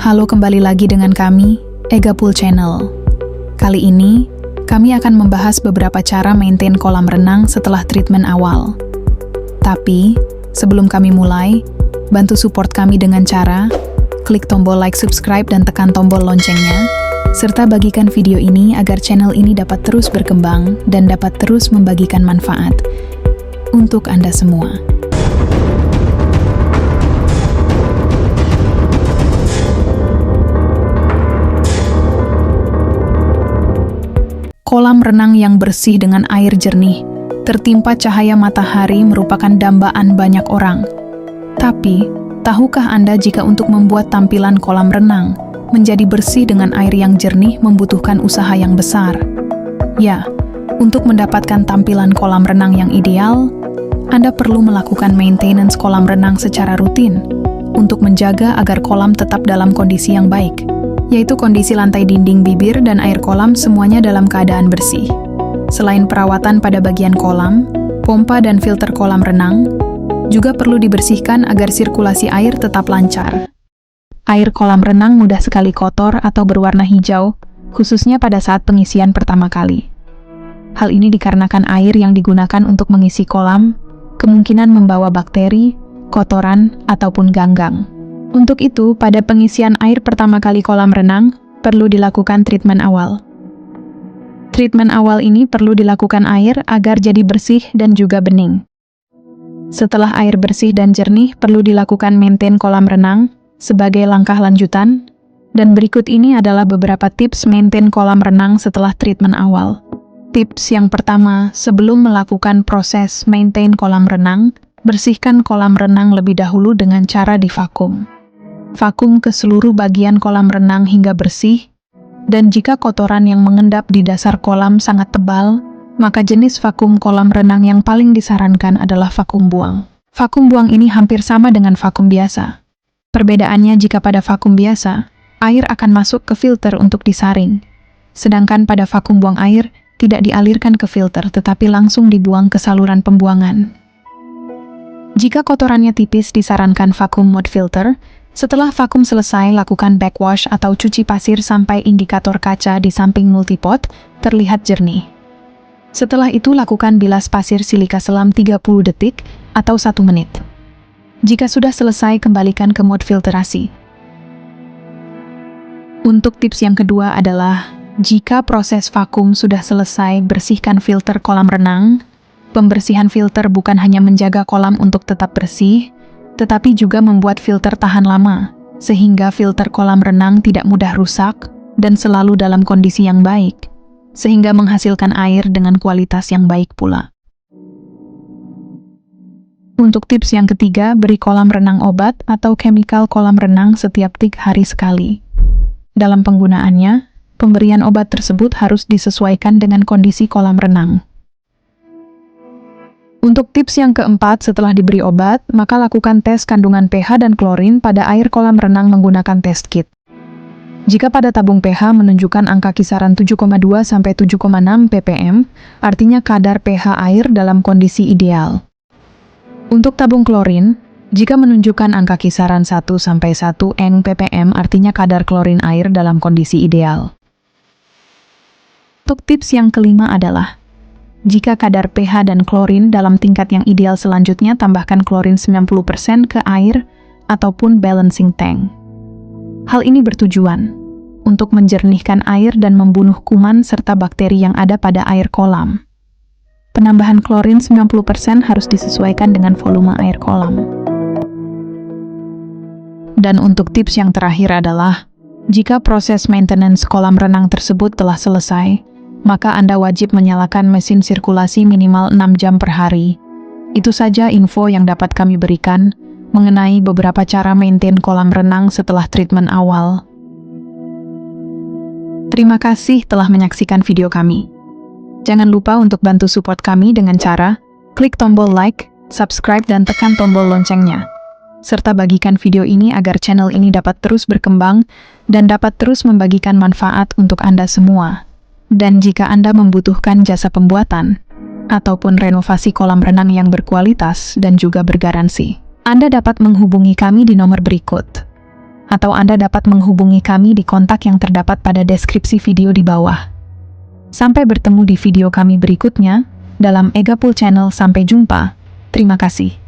Halo, kembali lagi dengan kami, Ega Pool Channel. Kali ini, kami akan membahas beberapa cara maintain kolam renang setelah treatment awal. Tapi, sebelum kami mulai, bantu support kami dengan cara klik tombol like, subscribe, dan tekan tombol loncengnya, serta bagikan video ini agar channel ini dapat terus berkembang dan dapat terus membagikan manfaat untuk Anda semua. Kolam renang yang bersih dengan air jernih, tertimpa cahaya matahari merupakan dambaan banyak orang. Tapi, tahukah Anda jika untuk membuat tampilan kolam renang menjadi bersih dengan air yang jernih membutuhkan usaha yang besar? Ya, untuk mendapatkan tampilan kolam renang yang ideal, Anda perlu melakukan maintenance kolam renang secara rutin untuk menjaga agar kolam tetap dalam kondisi yang baik, yaitu kondisi lantai, dinding, bibir, dan air kolam semuanya dalam keadaan bersih. Selain perawatan pada bagian kolam, pompa dan filter kolam renang juga perlu dibersihkan agar sirkulasi air tetap lancar. Air kolam renang mudah sekali kotor atau berwarna hijau, khususnya pada saat pengisian pertama kali. Hal ini dikarenakan air yang digunakan untuk mengisi kolam kemungkinan membawa bakteri, kotoran, ataupun ganggang. Untuk itu, pada pengisian air pertama kali kolam renang, perlu dilakukan treatment awal. Treatment awal ini perlu dilakukan air agar jadi bersih dan juga bening. Setelah air bersih dan jernih, perlu dilakukan maintain kolam renang sebagai langkah lanjutan, dan berikut ini adalah beberapa tips maintain kolam renang setelah treatment awal. Tips yang pertama, sebelum melakukan proses maintain kolam renang, bersihkan kolam renang lebih dahulu dengan cara divakum. Vakum ke seluruh bagian kolam renang hingga bersih, dan jika kotoran yang mengendap di dasar kolam sangat tebal, maka jenis vakum kolam renang yang paling disarankan adalah vakum buang. Vakum buang ini hampir sama dengan vakum biasa. Perbedaannya, jika pada vakum biasa, air akan masuk ke filter untuk disaring. Sedangkan pada vakum buang air, tidak dialirkan ke filter tetapi langsung dibuang ke saluran pembuangan. Jika kotorannya tipis, disarankan vakum mode filter. Setelah vakum selesai, lakukan backwash atau cuci pasir sampai indikator kaca di samping multipot terlihat jernih. Setelah itu, lakukan bilas pasir silika selam 30 detik atau 1 menit. Jika sudah selesai, kembalikan ke mode filterasi. Untuk tips yang kedua adalah, jika proses vakum sudah selesai, bersihkan filter kolam renang. Pembersihan filter bukan hanya menjaga kolam untuk tetap bersih, tetapi juga membuat filter tahan lama, sehingga filter kolam renang tidak mudah rusak dan selalu dalam kondisi yang baik, sehingga menghasilkan air dengan kualitas yang baik pula. Untuk tips yang ketiga, beri kolam renang obat atau chemical kolam renang setiap 3 hari sekali. Dalam penggunaannya, pemberian obat tersebut harus disesuaikan dengan kondisi kolam renang. Untuk tips yang keempat, setelah diberi obat, maka lakukan tes kandungan pH dan klorin pada air kolam renang menggunakan test kit. Jika pada tabung pH menunjukkan angka kisaran 7,2 sampai 7,6 ppm, artinya kadar pH air dalam kondisi ideal. Untuk tabung klorin, jika menunjukkan angka kisaran 1 sampai 1 ppm, artinya kadar klorin air dalam kondisi ideal. Untuk tips yang kelima adalah, jika kadar pH dan klorin dalam tingkat yang ideal, selanjutnya tambahkan klorin 90% ke air ataupun balancing tank. Hal ini bertujuan untuk menjernihkan air dan membunuh kuman serta bakteri yang ada pada air kolam. Penambahan klorin 90% harus disesuaikan dengan volume air kolam. Dan untuk tips yang terakhir adalah, jika proses maintenance kolam renang tersebut telah selesai, maka Anda wajib menyalakan mesin sirkulasi minimal 6 jam per hari. Itu saja info yang dapat kami berikan mengenai beberapa cara maintain kolam renang setelah treatment awal. Terima kasih telah menyaksikan video kami. Jangan lupa untuk bantu support kami dengan cara klik tombol like, subscribe, dan tekan tombol loncengnya. Serta bagikan video ini agar channel ini dapat terus berkembang dan dapat terus membagikan manfaat untuk Anda semua. Dan jika Anda membutuhkan jasa pembuatan ataupun renovasi kolam renang yang berkualitas dan juga bergaransi, Anda dapat menghubungi kami di nomor berikut. atau Anda dapat menghubungi kami di kontak yang terdapat pada deskripsi video di bawah. Sampai bertemu di video kami berikutnya, dalam Egapul Channel. Sampai jumpa. Terima kasih.